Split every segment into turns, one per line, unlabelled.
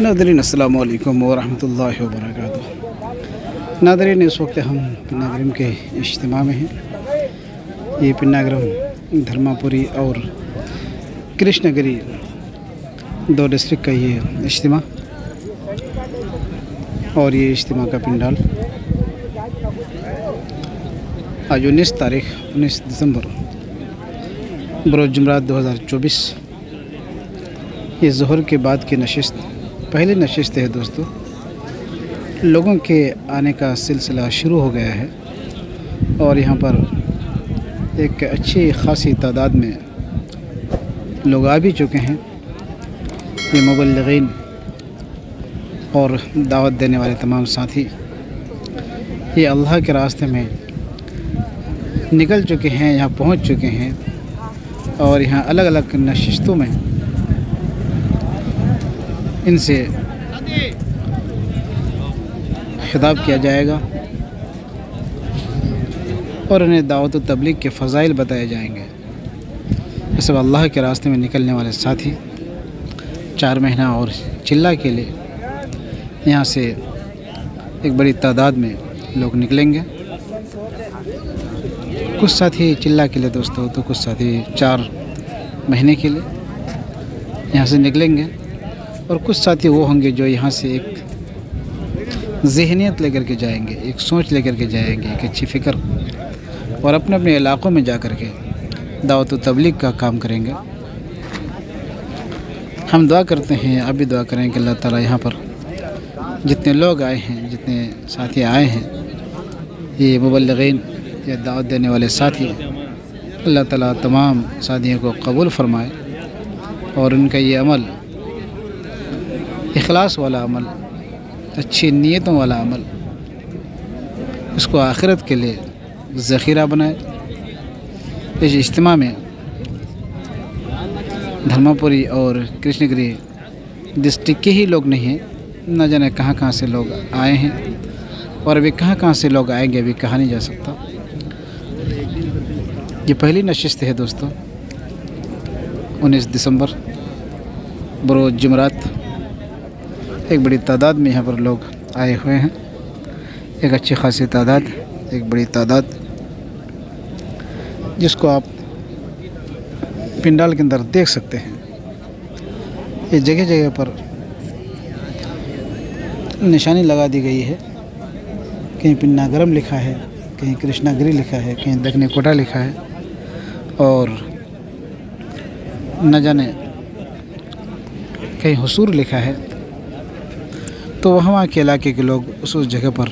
Nadreen अस्सलाम वालेकुम वरहमतुल्लाहि वबरकातुह। नादरीन, इस वक्त हम पिन्नागरम के इज्तिमा में हैं। ये पिन्नागरम, धर्मापुरी और कृष्णगिरी दो डिस्ट्रिक्ट का ये इज्तिमा, और ये इज्तिमा का पिंडाल आज 19 दिसंबर बरोज़ जुमरात 2024 ये ज़ोहर के बाद की नशिस्त, पहली नशिस्त है दोस्तों। लोगों के आने का सिलसिला शुरू हो गया है और यहाँ पर एक अच्छी खासी तादाद में लोग आ भी चुके हैं। ये मुबल्लिगीन और दावत देने वाले तमाम साथी ये अल्लाह के रास्ते में निकल चुके हैं, यहाँ पहुँच चुके हैं और यहाँ अलग अलग नशिस्तों में इनसे खिताब किया जाएगा और उन्हें दावत व तबलीग के फ़ज़ाइल बताए जाएंगे। ये सब अल्लाह के रास्ते में निकलने वाले साथी 4 महीना और चिल्ला के लिए यहाँ से एक बड़ी तादाद में लोग निकलेंगे। कुछ साथी चिल्ला के लिए दोस्तों, तो कुछ साथी 4 महीने के लिए यहाँ से निकलेंगे और कुछ साथी वो होंगे जो यहाँ से एक ज़हनियत लेकर के जाएंगे, एक सोच लेकर के जाएंगे, एक अच्छी फ़िक्र, और अपने अपने इलाक़ों में जा कर के दावत व तबलीग का काम करेंगे। हम दुआ करते हैं, आप भी दुआ करें कि अल्लाह ताला यहाँ पर जितने लोग आए हैं, जितने साथी आए हैं, ये मुबल्लिगीन या दावत देने वाले साथी, अल्लाह ताला तमाम साथियों को कबूल फ़रमाए और उनका ये अमल, इखलास वाला अमल, अच्छी नीयतों वाला अमल, उसको आखिरत के लिए ज़ख़ीरा बनाए। इस इज्तिमा में धर्मापुरी और कृष्णगिरी डिस्ट्रिक्ट के ही लोग नहीं हैं, न जाने कहाँ कहाँ से लोग आए हैं और अभी कहाँ कहाँ से लोग आएंगे अभी कहा नहीं जा सकता। ये पहली नशिस्त है दोस्तों, 19 दिसंबर बरोज़ जुमरात। एक बड़ी तादाद में यहाँ पर लोग आए हुए हैं, एक अच्छी खासी तादाद, एक बड़ी तादाद, जिसको आप पिंडाल के अंदर देख सकते हैं। ये जगह जगह पर निशानी लगा दी गई है, कहीं पिन्नागरम लिखा है, कहीं कृष्णागिरी लिखा है, कहीं दक्षिणी कोटा लिखा है और न जाने कहीं हुसूर लिखा है। तो वहाँ के इलाके के लोग उस जगह पर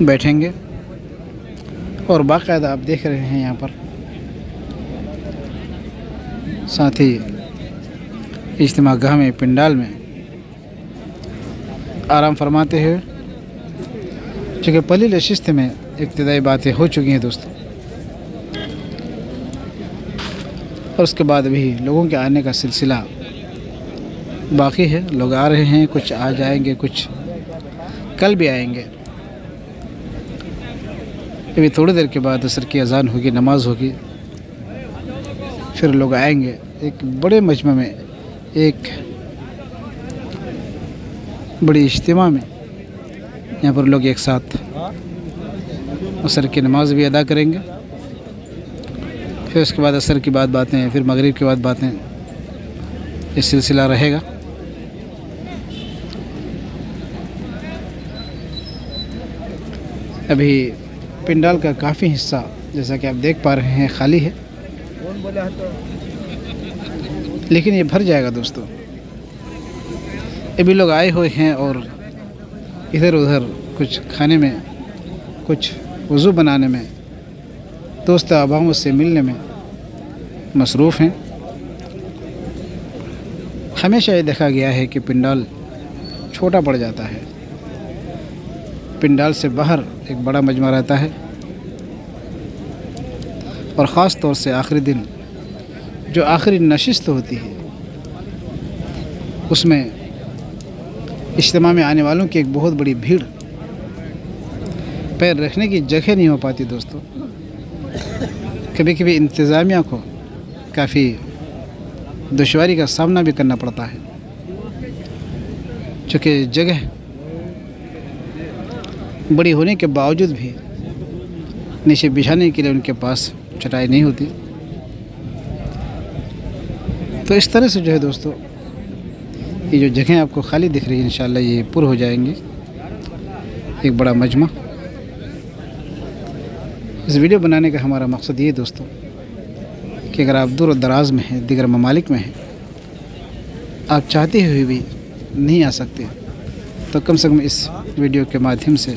बैठेंगे और बाकायदा आप देख रहे हैं यहाँ पर साथी इज्तिमा गाह में, पिंडाल में आराम फरमाते हुए, चूँकि पहली नशिस्त में इब्तिदाई बातें हो चुकी हैं दोस्तों, और उसके बाद भी लोगों के आने का सिलसिला बाकी है। लोग आ रहे हैं, कुछ आ जाएंगे, कुछ कल भी आएंगे। अभी थोड़ी देर के बाद असर की अज़ान होगी, नमाज होगी, फिर लोग आएंगे। एक बड़े मजमे में, एक बड़ी इज्तिमा में यहाँ पर लोग एक साथ असर की नमाज भी अदा करेंगे। फिर उसके बाद असर की बातें, फिर मगरिब के बाद बातें, ये सिलसिला रहेगा। अभी पिंडाल का काफ़ी हिस्सा, जैसा कि आप देख पा रहे हैं, खाली है, लेकिन ये भर जाएगा दोस्तों। अभी लोग आए हुए हैं और इधर उधर कुछ खाने में, कुछ वज़ू बनाने में, दोस्त अहबाबों से मिलने में मसरूफ़ हैं। हमेशा ये देखा गया है कि पिंडाल छोटा पड़ जाता है, पिंडाल से बाहर एक बड़ा मजमा रहता है और ख़ास तौर से आखिरी दिन जो आखिरी नशिस्त होती है, उसमें इज्तिमा में आने वालों की एक बहुत बड़ी भीड़, पैर रखने की जगह नहीं हो पाती दोस्तों। कभी कभी इंतज़ामिया को काफ़ी दुश्वारी का सामना भी करना पड़ता है। चूँकि जगह बड़ी होने के बावजूद भी नीचे बिछाने के लिए उनके पास चटाई नहीं होती। तो इस तरह से जो है दोस्तों, ये जो जगह आपको खाली दिख रही है इंशाल्लाह ये पूर्ण हो जाएंगी। एक बड़ा मजमा। इस वीडियो बनाने का हमारा मकसद ये दोस्तों कि अगर आप दूर दराज में हैं, दीगर ममालिक में हैं, आप चाहते हुए भी नहीं आ सकते, तो कम से कम इस वीडियो के माध्यम से,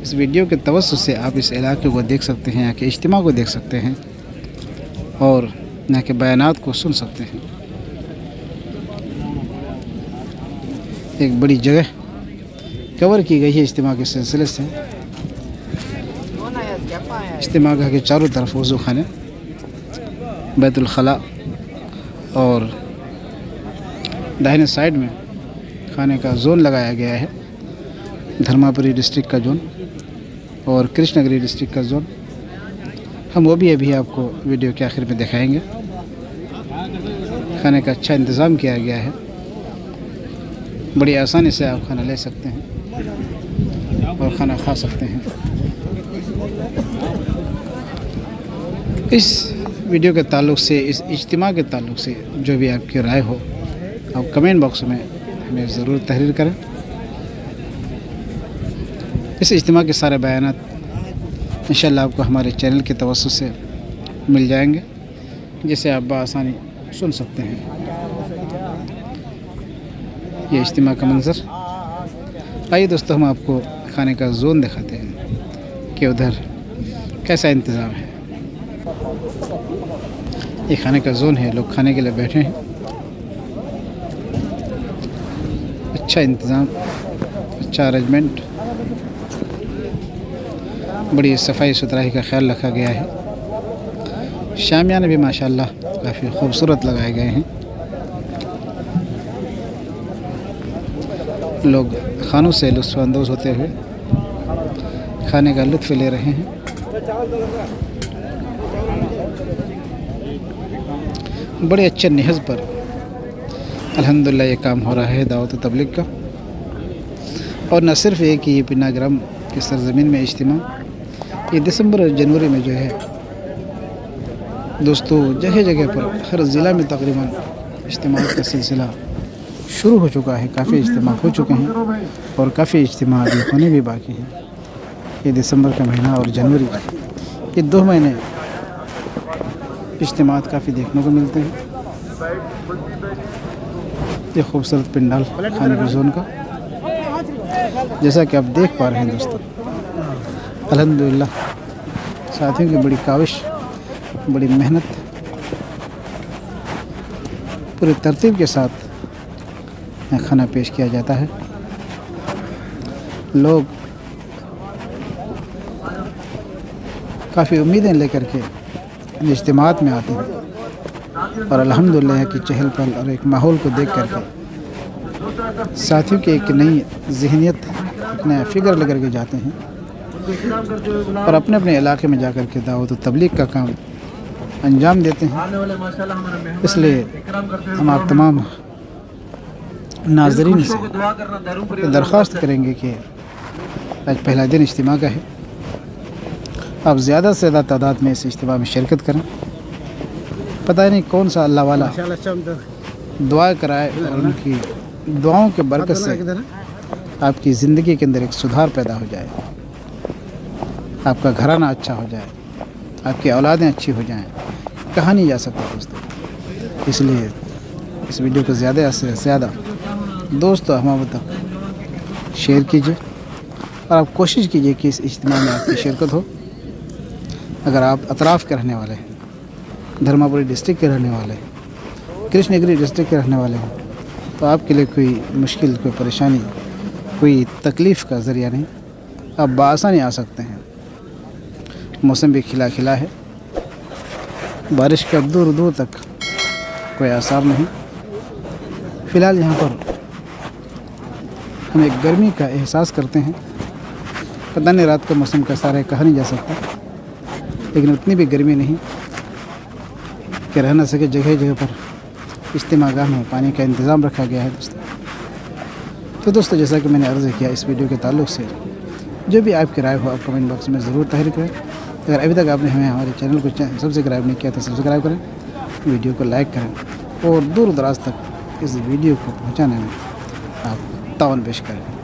इस वीडियो के तवज्जुह से आप इस इलाके को देख सकते हैं, यहाँ के इज्तिमा को देख सकते हैं और यहाँ के बयानात को सुन सकते हैं। एक बड़ी जगह कवर की गई है इज्तिमा के सिलसिले से। इज्तिमा गाह के चारों तरफ वज़ू खाने, बैतुल खला और दाहिने साइड में खाने का जोन लगाया गया है, धर्मापुरी डिस्ट्रिक्ट का जोन और कृष्णगिरी डिस्ट्रिक्ट का जोन। हम वो भी अभी आपको वीडियो के आखिर में दिखाएंगे। खाने का अच्छा इंतज़ाम किया गया है, बड़ी आसानी से आप खाना ले सकते हैं और खाना खा सकते हैं। इस वीडियो के ताल्लुक़ से, इस इज्तिमा के ताल्लुक़ से जो भी आपकी राय हो, आप कमेंट बॉक्स में हमें ज़रूर तहरीर करें। इस इज्तिमा के सारे बयानात इंशाल्लाह आपको हमारे चैनल के तवज्जुह से मिल जाएंगे, जिसे आप बआसानी सुन सकते हैं। ये इज्तिमा का मंज़र। आइए दोस्तों, हम आपको खाने का जोन दिखाते हैं कि उधर कैसा इंतज़ाम है। ये खाने का जोन है, लोग खाने के लिए बैठे हैं। अच्छा इंतज़ाम, अच्छा अरेंजमेंट, बड़ी सफाई सुथराई का ख्याल रखा गया है। शामियाने भी माशाल्लाह काफ़ी खूबसूरत लगाए गए हैं। लोग खानों से लुत्फ़अंदोज़ होते हुए खाने का लुत्फ़ ले रहे हैं। बड़े अच्छे निहज़ पर अल्हम्दुलिल्लाह ये काम हो रहा है दावत तबलीग का। और न सिर्फ एक ही पिनाग्राम की सरज़मीन में इज्तिमा, ये दिसंबर और जनवरी में जो है दोस्तों जगह जगह पर हर ज़िला में तकरीबन इज्तिमा का सिलसिला शुरू हो चुका है। काफ़ी इज्तिमा हो चुके हैं और काफ़ी इज्तिमा अभी होने भी बाकी हैं। ये दिसंबर का महीना और जनवरी, ये 2 महीने इज्तिमात काफ़ी देखने को मिलते हैं। ये खूबसूरत पिंडाल खाने के जोन का, जैसा कि आप देख पा रहे हैं दोस्तों, अल्हम्दुलिल्लाह साथियों की बड़ी काविश, बड़ी मेहनत, पूरी तरतीब के साथ खाना पेश किया जाता है। लोग काफ़ी उम्मीदें लेकर के इज्तिमात में आते हैं और अल्हम्दुलिल्लाह की चहल पहल और एक माहौल को देख करके साथियों की एक नई ज़हनियत, नया फ़िक्र लेकर के जाते हैं और अपने अपने इलाके में जाकर के दावत तबलीग का काम अंजाम देते हैं। इसलिए हम आप तमाम नाज़रीन से दरख्वास्त करेंगे कि आज पहला दिन इज्तिमा का है, आप ज़्यादा से ज़्यादा तादाद में इस इज्तिमा में शिरकत करें। पता नहीं कौन सा अल्लाह वाला दुआ कराए और उनकी दुआओं के बरकत से आपकी ज़िंदगी के अंदर एक सुधार पैदा हो जाए, आपका घराना अच्छा हो जाए, आपकी औलादें अच्छी हो जाएं। कहा नहीं जा सकता दोस्तों। इसलिए इस वीडियो को ज़्यादा से ज़्यादा दोस्तों हमारे तक शेयर कीजिए और आप कोशिश कीजिए कि इस इज्तिमा में आपकी शिरकत हो। अगर आप अतराफ़ के रहने वाले हैं, धर्मापुरी डिस्ट्रिक्ट के रहने वाले हैं, कृष्णगिरी डिस्ट्रिक्ट के रहने वाले हैं, तो आपके लिए कोई मुश्किल, कोई परेशानी, कोई तकलीफ़ का ज़रिया नहीं, आप बआसानी आ सकते हैं। मौसम भी खिला खिला है, बारिश का दूर दूर तक कोई आसार नहीं। फ़िलहाल यहाँ पर हम एक गर्मी का एहसास करते हैं। पता नहीं रात का मौसम कैसा रहे, कहा नहीं जा सकता, लेकिन उतनी भी गर्मी नहीं कि रह न सके। जगह जगह पर इज्तिमा गाह में पानी का इंतज़ाम रखा गया है दोस्तों। तो दोस्तों, जैसा कि मैंने अर्ज़ किया इस वीडियो के ताल्लुक़ से, जो भी आपकी राय हो आप कमेंट बॉक्स में ज़रूर तहरीर करें। अगर अभी तक आपने हमें हमारे चैनल को सब्सक्राइब नहीं किया तो सब्सक्राइब करें, वीडियो को लाइक करें और दूर दराज तक इस वीडियो को पहुंचाने में आप तावन पेश करें।